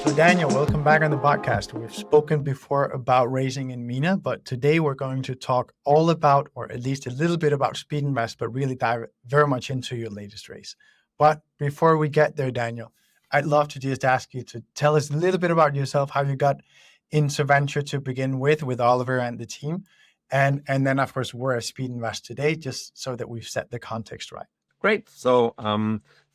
So Daniel, welcome back on the podcast. We've spoken before about raising in MENA, but today we're going to talk all about, or at least a little bit about Speedinvest, but really dive very much into your latest raise. But before we get there, Daniel, I'd love to just ask you to tell us a little bit about yourself, how you got into venture to begin with Oliver and the team. And then, of course, we're at Speedinvest today, just so that we've set the context right. Great. So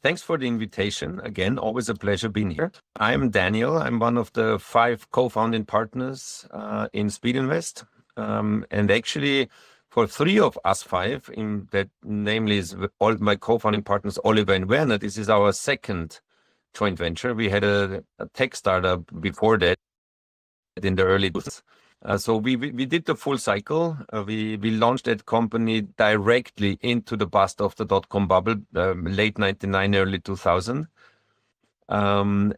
thanks for the invitation. Again, always a pleasure being here. I'm Daniel. I'm one of the 5 co-founding partners in Speedinvest. And actually, for 3 of us 5, namely is all my co-founding partners, Oliver and Werner, this is our second joint venture. We had a tech startup before that in the early 2000s. So we did the full cycle. We launched that company directly into the bust of the dot-com bubble, late 99, early 2000. And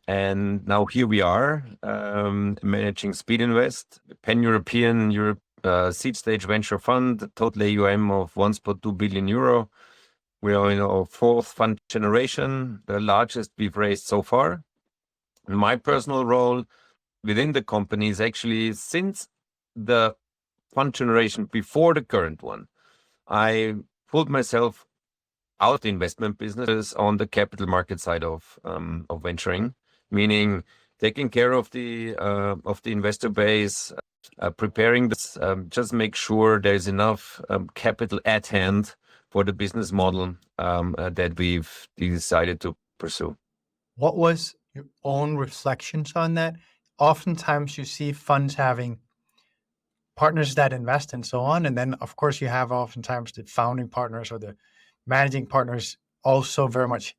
now here we are, managing Speedinvest, pan-European seed stage venture fund, total AUM of 1.2 billion euro. We are in our 4th fund generation, the largest we've raised so far. And my personal role within the company is actually, since the fund generation before the current one, I pulled myself out of the investment businesses on the capital market side of venturing, meaning taking care of the investor base, preparing this, just make sure there's enough capital at hand for the business model that we've decided to pursue. What was your own reflections on that? Oftentimes you see funds having partners that invest and so on. And then, of course, you have oftentimes the founding partners or the managing partners also very much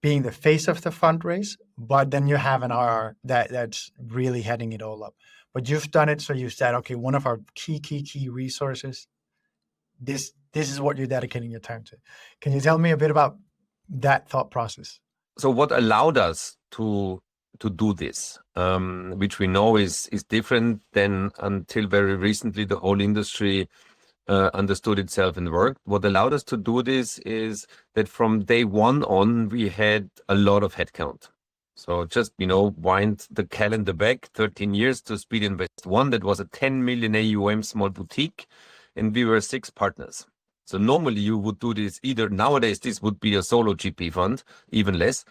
being the face of the fundraise. But then you have an RR that's really heading it all up. But you've done it. So you said, okay, one of our key resources, this is what you're dedicating your time to. Can you tell me a bit about that thought process? So what allowed us to do this, which we know is different than until very recently the whole industry understood itself and worked. What allowed us to do this is that from day one on, we had a lot of headcount. So just, wind the calendar back 13 years to Speedinvest 1, that was a 10 million AUM small boutique, and we were 6 partners. So normally you would do this either, nowadays this would be a solo GP fund, even less.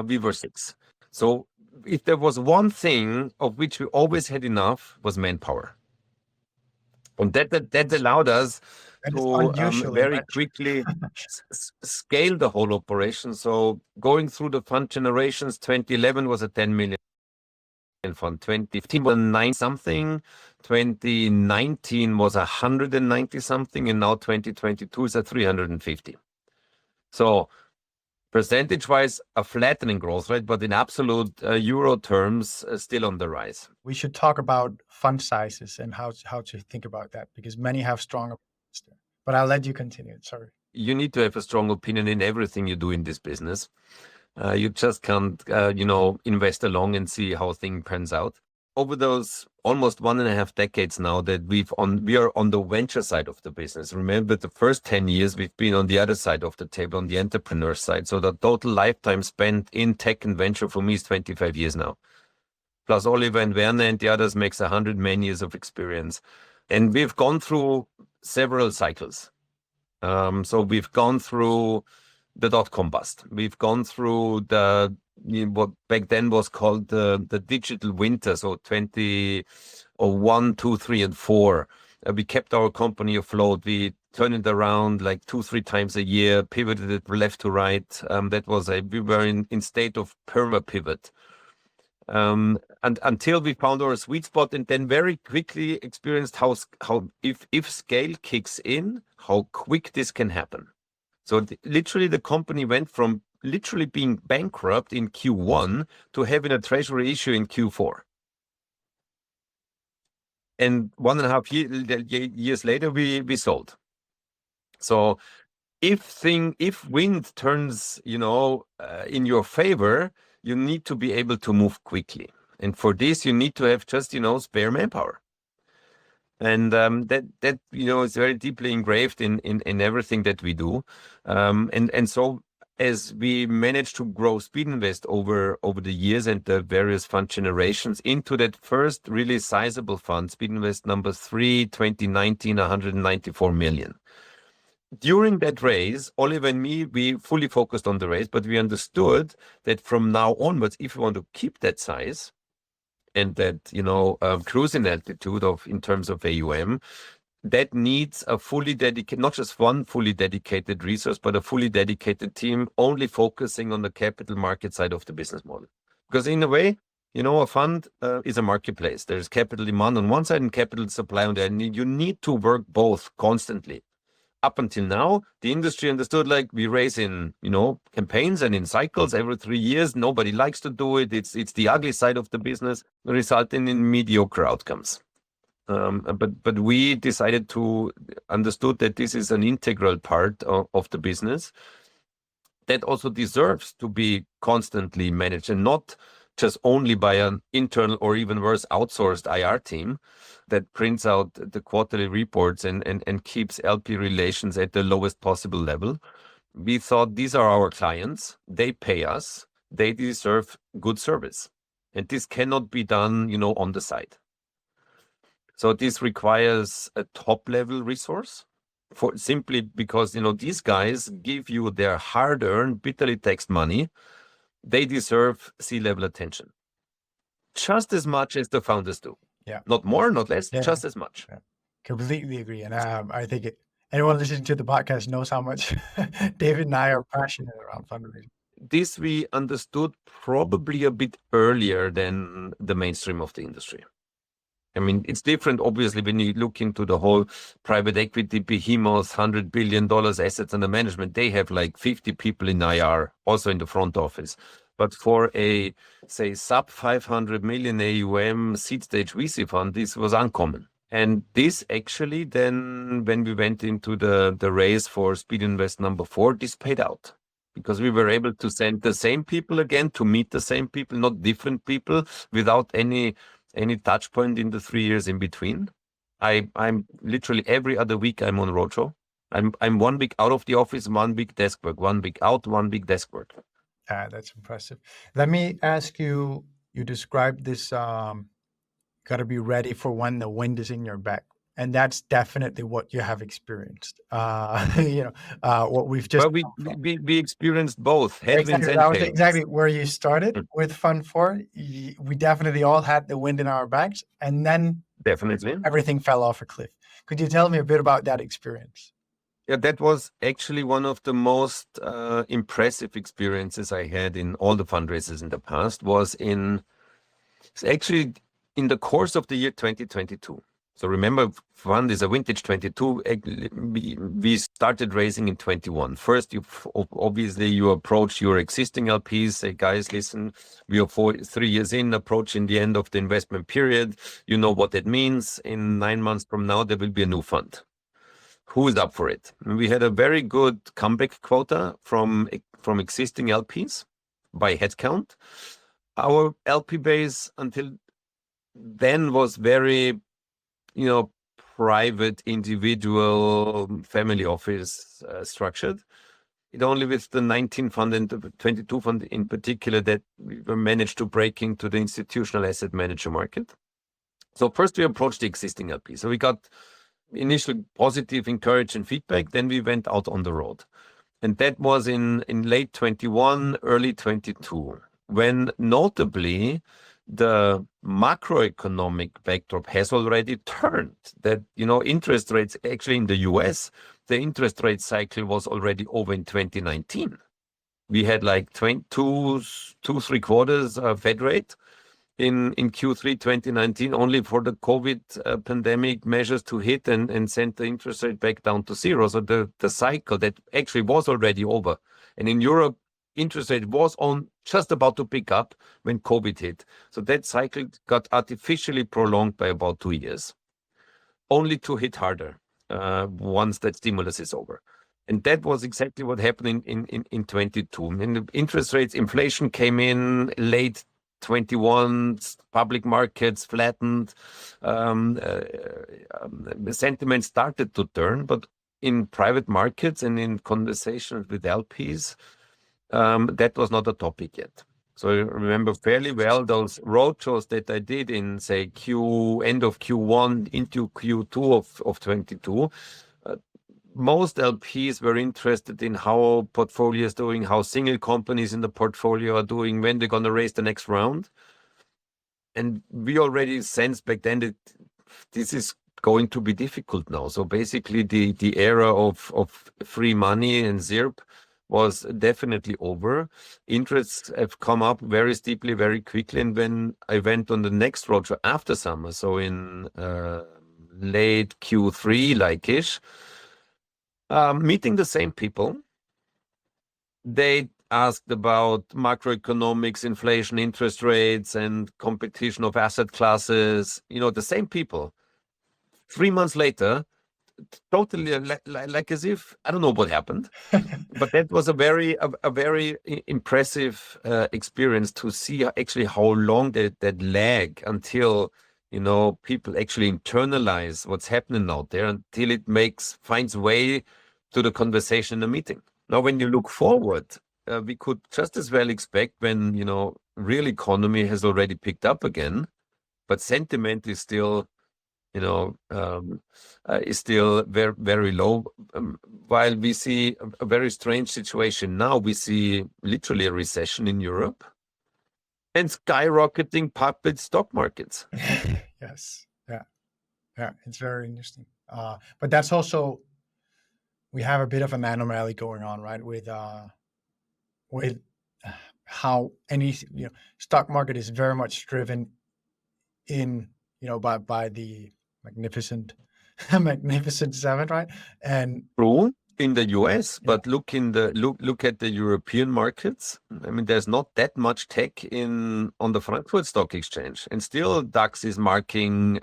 We were 6. So if there was one thing of which we always had enough, was manpower. And that allowed us to very quickly scale the whole operation. So going through the fund generations, 2011 was a 10 million fund, 2015 was 9 something, 2019 was 190 something, and now 2022 is at 350. So percentage-wise, a flattening growth rate, but in absolute euro terms, still on the rise. We should talk about fund sizes and how to think about that, because many have strong opinions there. But I'll let you continue. Sorry. You need to have a strong opinion in everything you do in this business. You just can't, invest along and see how things pans out. Over those almost 1.5 decades now that we are on the venture side of the business. Remember, the first 10 years we've been on the other side of the table, on the entrepreneur side. So the total lifetime spent in tech and venture for me is 25 years now. Plus Oliver and Werner and the others makes 100 man years of experience. And we've gone through several cycles. So we've gone through the dot-com bust. We've gone through what back then was called the digital winter, so 2001, 2, 3, and 4. We kept our company afloat. We turned it around like 2-3 times a year, pivoted it left to right. We were in state of perma pivot. And until we found our sweet spot, and then very quickly experienced how if scale kicks in, how quick this can happen. So literally the company went from literally being bankrupt in Q1 to having a treasury issue in Q4. And 1.5 years later, we sold. So if wind turns, in your favor, you need to be able to move quickly. And for this, you need to have just, spare manpower. And that is very deeply engraved in everything that we do. And so as we managed to grow Speedinvest over the years and the various fund generations into that first really sizable fund, Speedinvest number 3, 2019, 194 million. During that raise, Oliver and me, we fully focused on the raise, but we understood that from now onwards, if we want to keep that size and that, cruising altitude in terms of AUM, that needs a fully dedicated, not just one fully dedicated resource, but a fully dedicated team only focusing on the capital market side of the business model. Because in a way, a fund is a marketplace. There's capital demand on one side and capital supply on the other. And you need to work both constantly. Up until now, the industry understood we raise in, campaigns and in cycles every 3 years. Nobody likes to do it. It's the ugly side of the business, resulting in mediocre outcomes. But we understood that this is an integral part of the business that also deserves to be constantly managed, and not just only by an internal or even worse outsourced IR team that prints out the quarterly reports and keeps LP relations at the lowest possible level. We thought these are our clients, they pay us, they deserve good service. And this cannot be done, on the side. So this requires a top-level resource simply because, these guys give you their hard-earned, bitterly taxed money. They deserve C-level attention just as much as the founders do. Yeah. Not more, not less, just as much. Yeah. Completely agree. And I think anyone listening to the podcast knows how much David and I are passionate around fundraising. This we understood probably a bit earlier than the mainstream of the industry. I mean, it's different, obviously, when you look into the whole private equity behemoth, $100 billion assets under management. They have 50 people in IR, also in the front office. But for a, say, sub 500 million AUM seed stage VC fund, this was uncommon. And this actually then, when we went into the raise for Speedinvest number 4, this paid out. Because we were able to send the same people again, to meet the same people, not different people, without any touch point in the 3 years in between. I'm literally every other week I'm on roadshow. I'm 1 week out of the office, 1 week desk work, 1 week out, 1 week desk work. That's impressive. Let me ask you, you described this, got to be ready for when the wind is in your back. And that's definitely what you have experienced. What we've just... Well, we experienced both headwinds and tailwinds. Exactly where you started with Fund 4. We definitely all had the wind in our backs, and then definitely everything fell off a cliff. Could you tell me a bit about that experience? Yeah, that was actually one of the most impressive experiences I had in all the fundraisers in the past. Actually in the course of the year 2022. So remember, fund is a vintage 22. We started raising in 21. First, you approach your existing LPs, say, guys, listen, we are 3 years in, approaching the end of the investment period. You know what that means. In 9 months from now, there will be a new fund. Who is up for it? And we had a very good comeback quota from existing LPs by headcount. Our LP base until then was very, private, individual, family office structured. It only with the 19 fund and the 22 fund in particular that we managed to break into the institutional asset manager market. So first we approached the existing LP. So we got initial positive encouraging feedback. Then we went out on the road. And that was in late 21, early 22, when notably the macroeconomic backdrop has already turned. That, interest rates actually in the US, the interest rate cycle was already over in 2019. We had 3 quarters Fed rate in Q3 2019, only for the COVID pandemic measures to hit and send the interest rate back down to zero. So the cycle that actually was already over. And in Europe, interest rate was just about to pick up when COVID hit. So that cycle got artificially prolonged by about 2 years, only to hit harder once that stimulus is over. And that was exactly what happened in 22. And the interest rates, inflation came in late 21, public markets flattened, the sentiment started to turn, but in private markets and in conversations with LPs, that was not a topic yet. So I remember fairly well those roadshows that I did in, say, end of Q1 into Q2 of 22. Most LPs were interested in how portfolio is doing, how single companies in the portfolio are doing, when they're going to raise the next round. And we already sensed back then that this is going to be difficult now. So basically the era of free money and ZIRP was definitely over. Interests have come up very steeply, very quickly. And when I went on the next roadshow after summer, so in late Q3 like-ish, meeting the same people, they asked about macroeconomics, inflation, interest rates, and competition of asset classes. The same people. 3 months later, totally like as if I don't know what happened, but that was a very impressive experience to see actually how long that lag until people actually internalize what's happening out there until it finds way to the conversation in the meeting. Now, when you look forward, we could just as well expect when real economy has already picked up again, but sentiment is still very, very low. While we see a very strange situation now, we see literally a recession in Europe and skyrocketing puppet stock markets. Yes. Yeah. It's very interesting. But that's also, we have a bit of an anomaly going on, right? With how any stock market is very much driven in by the magnificent seven, right? And true in the US, but look at the European markets. I mean, there's not that much tech on the Frankfurt Stock Exchange, and still DAX is marking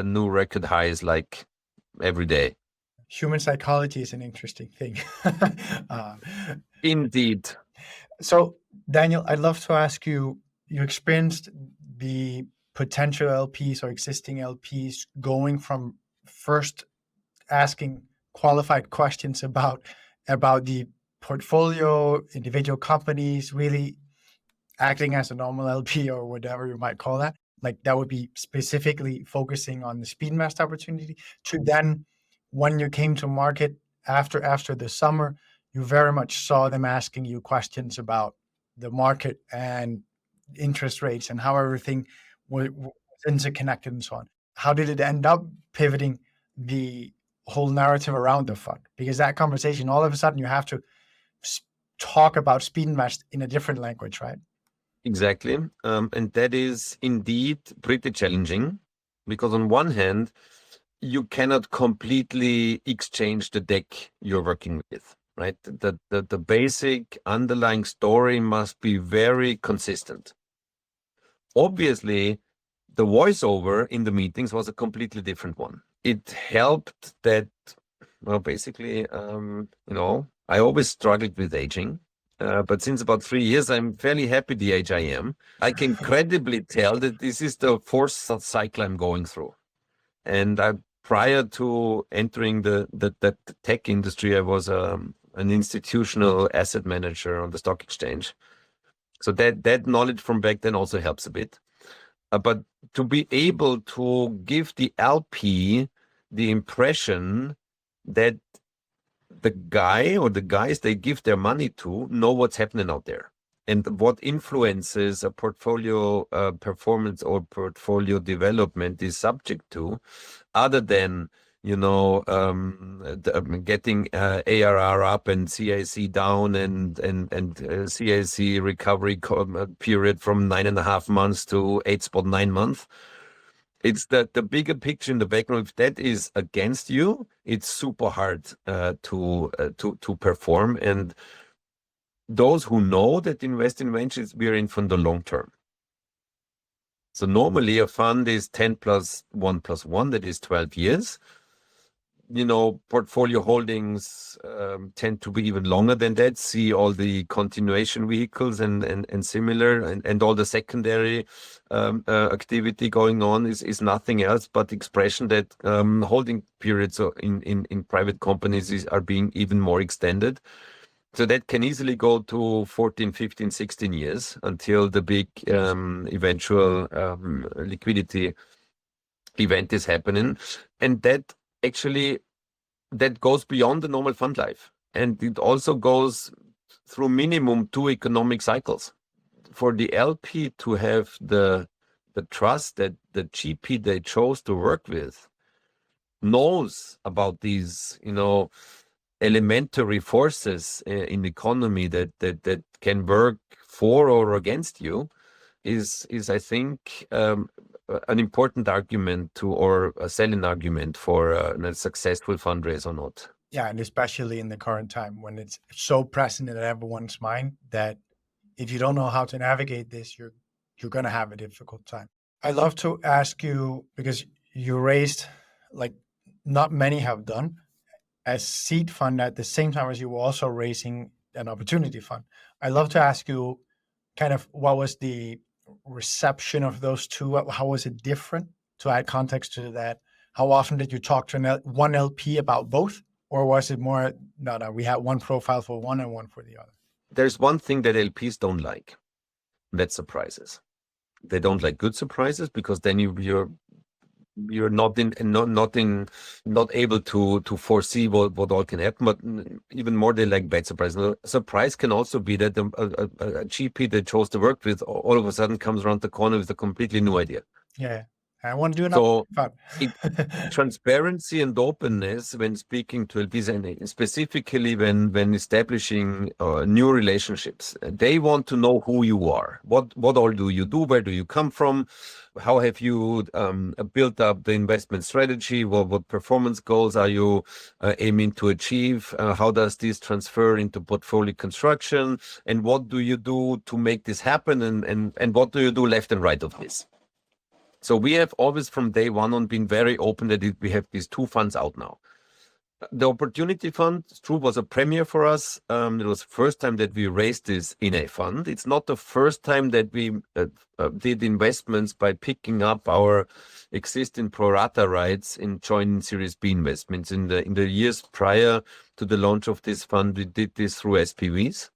new record highs like every day. Human psychology is an interesting thing. Indeed. So, Daniel, I'd love to ask you, you experienced the potential LPs or existing LPs going from first asking qualified questions about the portfolio, individual companies, really acting as a normal LP or whatever you might call that. Like that would be specifically focusing on the Speedinvest opportunity, to then when you came to market after the summer, you very much saw them asking you questions about the market and interest rates and how everything was interconnected and so on. How did it end up pivoting the whole narrative around the fund? Because that conversation, all of a sudden you have to talk about Speedinvest in a different language, right? Exactly. And that is indeed pretty challenging because on one hand, you cannot completely exchange the deck you're working with, right? The basic underlying story must be very consistent. Obviously, the voiceover in the meetings was a completely different one. It helped that, well, basically, I always struggled with aging. But since about 3 years, I'm fairly happy the age I am. I can credibly tell that this is the fourth cycle I'm going through. And prior to entering the tech industry, I was an institutional asset manager on the stock exchange. So that knowledge from back then also helps a bit. But to be able to give the LP the impression that the guy or the guys they give their money to know what's happening out there and what influences a portfolio performance or portfolio development is subject to, other than getting ARR up and CAC down and CAC recovery period from 9.5 months to 8.9 months. It's the bigger picture in the background. If that is against you, it's super hard to perform. And those who know that invest in ventures, we're in for the long term. So normally a fund is 10 plus 1 plus 1, that is 12 years. Portfolio holdings tend to be even longer than that. See all the continuation vehicles and similar, and all the secondary activity going on is nothing else but expression that holding periods in private companies are being even more extended. So that can easily go to 14, 15, 16 years until the big eventual liquidity event is happening. And that actually, that goes beyond the normal fund life. And it also goes through minimum 2 economic cycles. For the LP to have the trust that the GP they chose to work with knows about these, elementary forces in the economy that can work for or against you is I think an important argument or a selling argument for a successful fundraise or not. Yeah, and especially in the current time when it's so present in everyone's mind that if you don't know how to navigate this, you're going to have a difficult time. I'd love to ask you, because you raised, like not many have done, a seed fund at the same time as you were also raising an opportunity fund. I'd love to ask you kind of what was the reception of those two? How was it different? To add context to that, how often did you talk to one LP about both? Or was it more, no, we had one profile for one and one for the other? There's one thing that LPs don't like. That's surprises. They don't like good surprises because then you're not able to foresee what all can happen. But even more, they like bad surprises. A surprise can also be that a GP that chose to work with all of a sudden comes around the corner with a completely new idea. Yeah, I want to do So fun. transparency and openness when speaking to LPs, and specifically when establishing new relationships, they want to know who you are. What all do you do? Where do you come from? How have you built up the investment strategy? What performance goals are you aiming to achieve? How does this transfer into portfolio construction? And what do you do to make this happen? And what do you do left and right of this? So we have always from day one on been very open that we have these two funds out now. The Opportunity Fund, it's true, was a premiere for us. It was the first time that we raised this in a fund. It's not the first time that we did investments by picking up our existing pro rata rights in joining Series B investments. In the years prior to the launch of this fund, we did this through SPVs.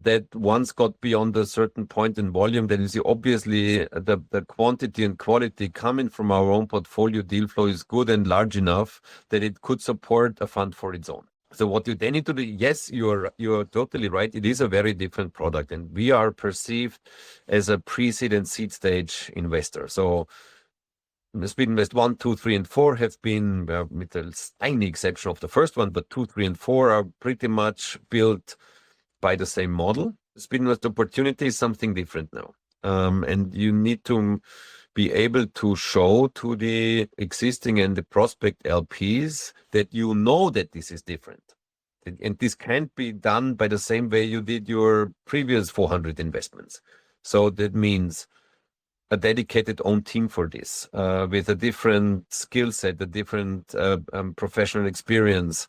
That once got beyond a certain point in volume, then you see obviously the quantity and quality coming from our own portfolio deal flow is good and large enough that it could support a fund for its own. So what you then need to do, yes, you're totally right. It is a very different product, and we are perceived as a pre-seed and seed stage investor. So the Speedinvest 1, 2, 3, and 4 have been, with a tiny exception of the first one, but 2, 3, and 4 are pretty much built by the same model. Speedinvest Opportunity is something different now. And you need to be able to show to the existing and the prospect LPs that you know that this is different. And this can't be done by the same way you did your previous 400 investments. So that means a dedicated own team for this, with a different skill set, a different professional experience,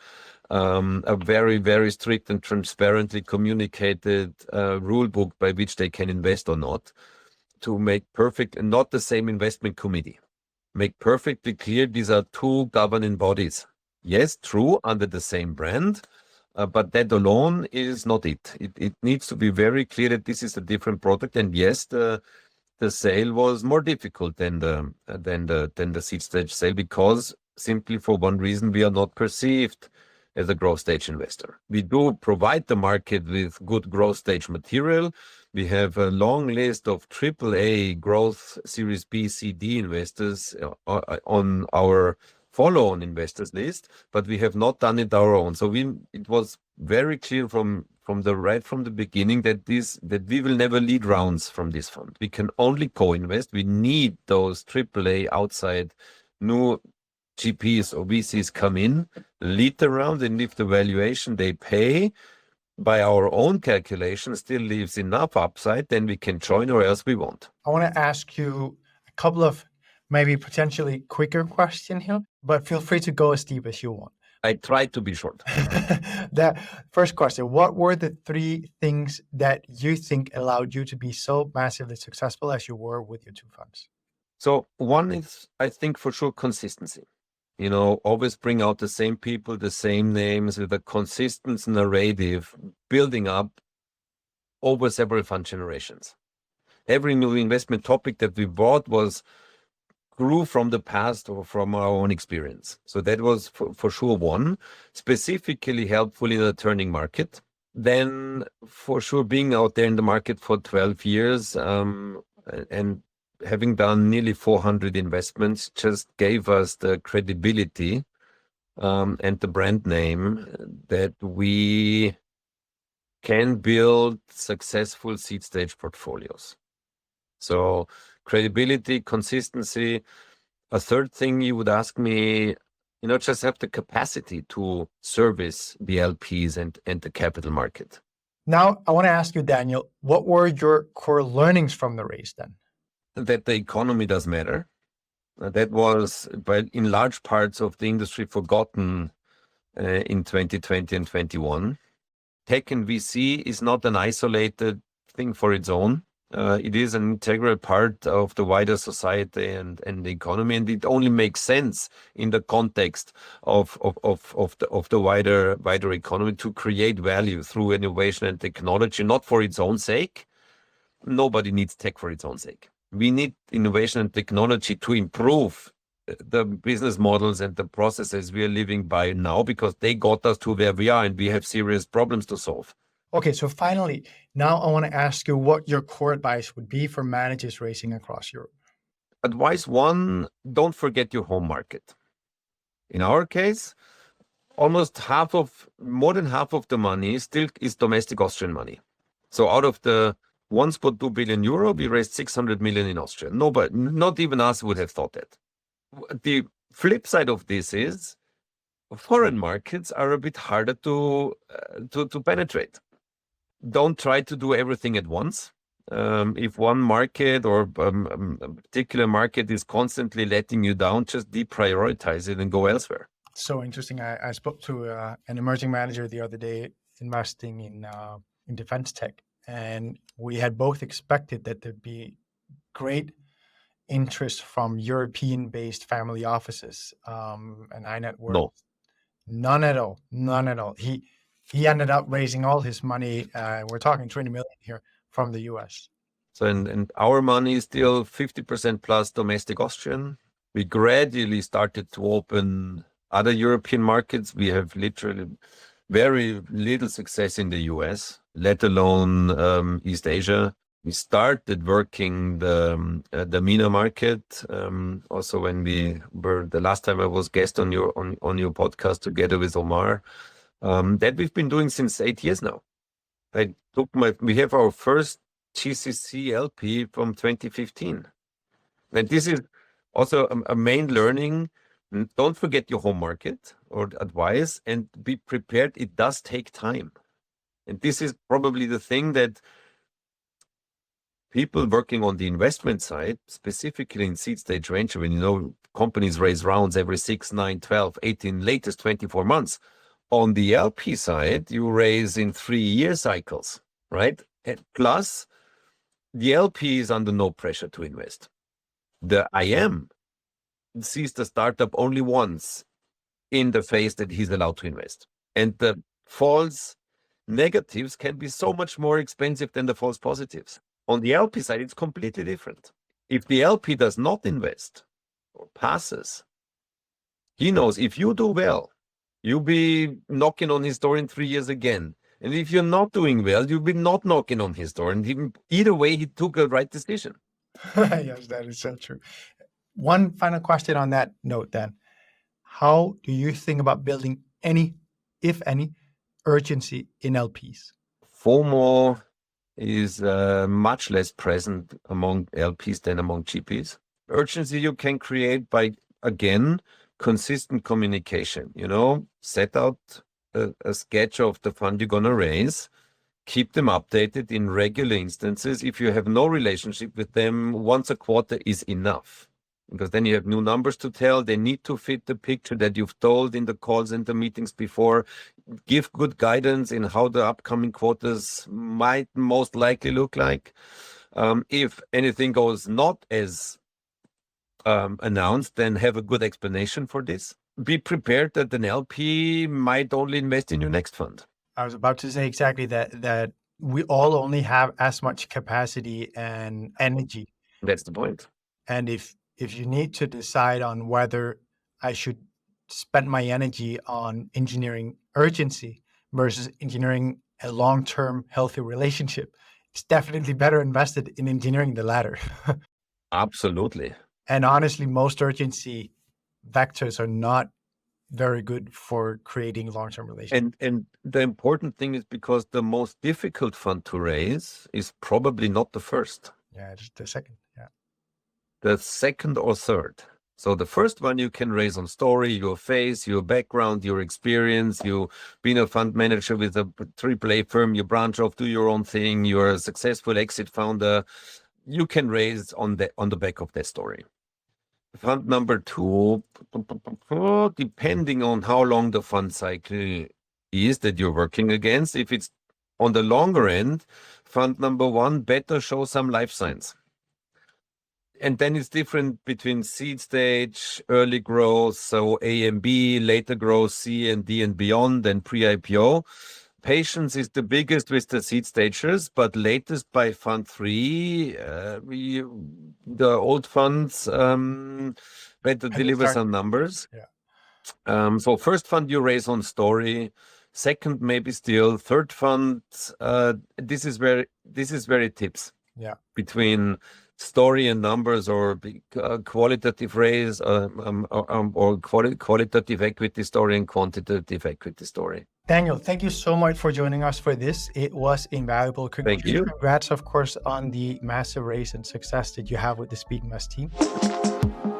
a very, very strict and transparently communicated rule book by which they can invest or not, to make perfect, and not the same investment committee. Make perfectly clear these are two governing bodies. Yes, true, under the same brand, but that alone is not it. It needs to be very clear that this is a different product. And yes, the sale was more difficult than the seed stage sale, because simply for one reason, we are not perceived as a growth stage investor. We do provide the market with good growth stage material. We have a long list of AAA growth Series B, C, D investors on our follow-on investors list, but we have not done it our own. So it was very clear from the beginning that we will never lead rounds from this fund. We can only co-invest. We need those AAA outside new GPs or VCs come in, lead the round, and if the valuation they pay by our own calculation still leaves enough upside, then we can join, or else we won't. I want to ask you a couple of maybe potentially quicker questions here, but feel free to go as deep as you want. I tried to be short. The first question, what were the 3 things that you think allowed you to be so massively successful as you were with your 2 funds? So one is, I think, for sure, consistency. always bring out the same people, the same names with a consistent narrative building up over several fund generations. Every new investment topic that we bought grew from the past or from our own experience. So that was for sure one, specifically helpful in a turning market. Then for sure being out there in the market for 12 years and having done nearly 400 investments just gave us the credibility and the brand name that we can build successful seed stage portfolios. So credibility, consistency. A third thing you would ask me, just have the capacity to service the LPs and the capital market. Now, I want to ask you, Daniel, what were your core learnings from the race then? That the economy does matter. That was, but in large parts of the industry, forgotten in 2020 and 21. Tech and VC is not an isolated thing for its own. It is an integral part of the wider society and the economy, and it only makes sense in the context of the wider economy to create value through innovation and technology, not for its own sake. Nobody needs tech for its own sake. We need innovation and technology to improve the business models and the processes we are living by now, because they got us to where we are and we have serious problems to solve. Okay, so finally, now I want to ask you what your core advice would be for managers racing across Europe. Advice one, don't forget your home market. In our case, more than half of the money still is domestic Austrian money. So out of the 1.2 billion euro, we raised 600 million in Austria. Nobody, not even us, would have thought that. The flip side of this is foreign markets are a bit harder to penetrate. Don't try to do everything at once. If one market or a particular market is constantly letting you down, just deprioritize it and go elsewhere. So interesting. I spoke to an emerging manager the other day investing in defense tech, and we had both expected that there'd be great interest from European-based family offices and high net worth. No. None at all. He ended up raising all his money. We're talking 20 million here from the US. So and our money is still 50% plus domestic Austrian. We gradually started to open other European markets. We have literally very little success in the US, let alone East Asia. We started working the MENA market. Also, when we were the last time I was guest on your podcast together with Omar, that we've been doing since 8 years now. We have our first GCC LP from 2015, and this is also a main learning. Don't forget your home market or advice, and be prepared. It does take time, and this is probably the thing that people working on the investment side, specifically in seed stage venture, when companies raise rounds every 6, 9, 12, 18, latest 24 months. On the LP side, you raise in 3-year cycles, right? And plus, the LP is under no pressure to invest. The IM sees the startup only once in the phase that he's allowed to invest. And the false negatives can be so much more expensive than the false positives. On the LP side, it's completely different. If the LP does not invest or passes, he knows if you do well, you'll be knocking on his door in 3 years again. And if you're not doing well, you'll be not knocking on his door. And either way, he took a right decision. Yes, that is so true. One final question on that note then. How do you think about building any, if any, urgency in LPs? FOMO is much less present among LPs than among GPs. Urgency you can create by, again, consistent communication. Set out a sketch of the fund you're going to raise, keep them updated in regular instances. If you have no relationship with them, once a quarter is enough, because then you have new numbers to tell. They need to fit the picture that you've told in the calls and the meetings before. Give good guidance in how the upcoming quarters might most likely look like. If anything goes not as announced, then have a good explanation for this. be prepared that an LP might only invest in your next fund. I was about to say exactly that we all only have as much capacity and energy. That's the point. And if you need to decide on whether I should spend my energy on engineering urgency versus engineering a long-term healthy relationship, it's definitely better invested in engineering the latter. Absolutely. And honestly, most urgency vectors are not very good for creating long-term relationships. And the important thing is because the most difficult fund to raise is probably not the first. Yeah, just the second. Yeah. The second or third. So the first one you can raise on story, your face, your background, your experience. You've been a fund manager with a AAA firm, you branch off, do your own thing, you're a successful exit founder. You can raise on the back of that story. Fund number 2, depending on how long the fund cycle is that you're working against. If it's on the longer end, fund number 1 better show some life signs. And then it's different between seed stage, early growth, so A and B, later growth, C and D and beyond, and pre-IPO. Patience is the biggest with the seed stagers, but latest by fund 3, the old funds better deliver some numbers. Yeah. So first fund you raise on story, second maybe still, third fund. This is very tips. Yeah. Between story and numbers, or qualitative raise, or qualitative equity story and quantitative equity story. Daniel, thank you so much for joining us for this. It was invaluable. Thank you. Congrats, of course, on the massive raise and success that you have with the Speedinvest team.